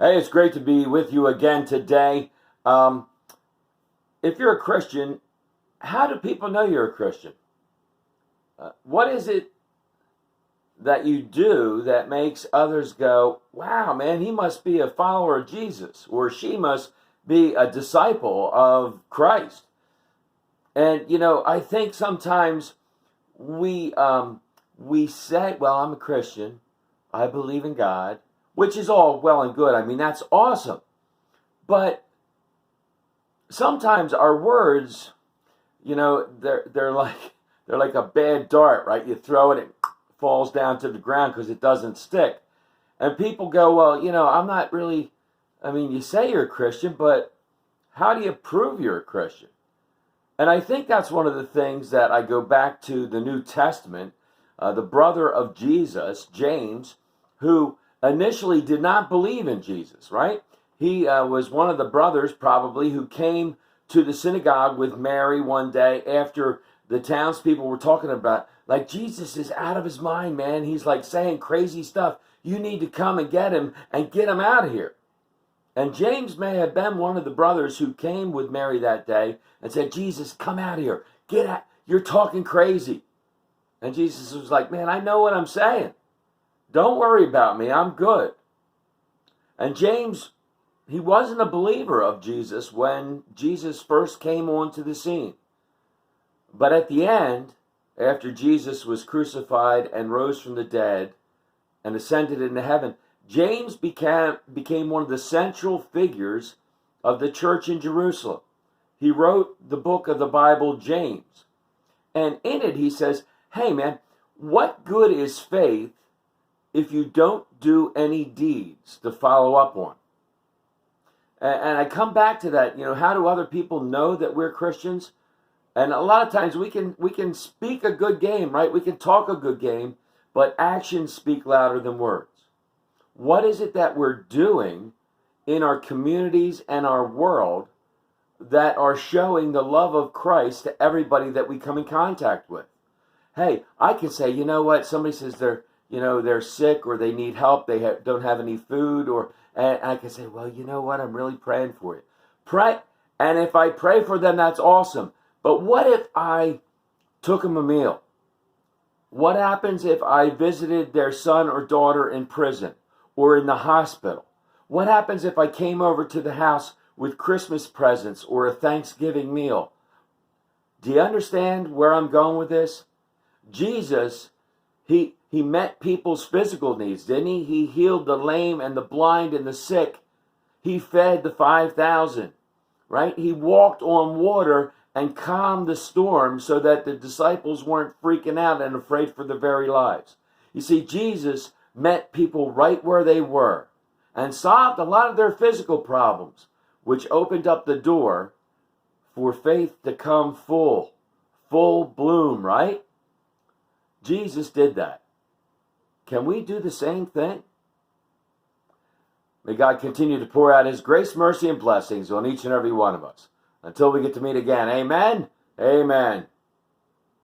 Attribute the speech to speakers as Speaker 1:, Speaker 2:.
Speaker 1: Hey, it's great to be with you again today. Um, if you're a Christian, how do people know you're a Christian? What is it that you do that makes others go, wow, man, he must be a follower of Jesus, or she must be a disciple of Christ? And, I think sometimes we say, well, I'm a Christian, I believe in God, which is all well and good. I mean, that's awesome. But sometimes our words, they're like a bad dart, right? You throw it, it falls down to the ground because it doesn't stick. And people go, well, I'm not really. I mean, you say you're a Christian, but how do you prove you're a Christian? And I think that's one of the things that I go back to the New Testament. The brother of Jesus, James, who initially did not believe in Jesus, right? He was one of the brothers probably who came to the synagogue with Mary one day after the townspeople were talking about, like, Jesus is out of his mind, man. He's like saying crazy stuff. You need to come and get him out of here. And James may have been one of the brothers who came with Mary that day and said, Jesus, come out of here. Get out. You're talking crazy. And Jesus was like, man, I know what I'm saying. Don't worry about me. I'm good. And James, he wasn't a believer of Jesus when Jesus first came onto the scene. But at the end, after Jesus was crucified and rose from the dead and ascended into heaven, James became one of the central figures of the church in Jerusalem. He wrote the book of the Bible, James. And in it he says, hey man, what good is faith if you don't do any deeds to follow up on? And I come back to that, how do other people know that we're Christians? And a lot of times we can speak a good game, right? We can talk a good game, but actions speak louder than words. What is it that we're doing in our communities and our world that are showing the love of Christ to everybody that we come in contact with? Hey, I can say, you know what? Somebody says they're sick or they need help. They don't have any food, and I can say, well, you know what? I'm really praying for you. Pray, and if I pray for them, that's awesome. But what if I took them a meal? What happens if I visited their son or daughter in prison or in the hospital? What happens if I came over to the house with Christmas presents or a Thanksgiving meal? Do you understand where I'm going with this? Jesus, he met people's physical needs, didn't he? He healed the lame and the blind and the sick. He fed the 5,000, right? He walked on water and calmed the storm so that the disciples weren't freaking out and afraid for their very lives. You see, Jesus met people right where they were and solved a lot of their physical problems, which opened up the door for faith to come full bloom, right? Jesus did that. Can we do the same thing? May God continue to pour out his grace, mercy, and blessings on each and every one of us. Until we get to meet again, amen, amen.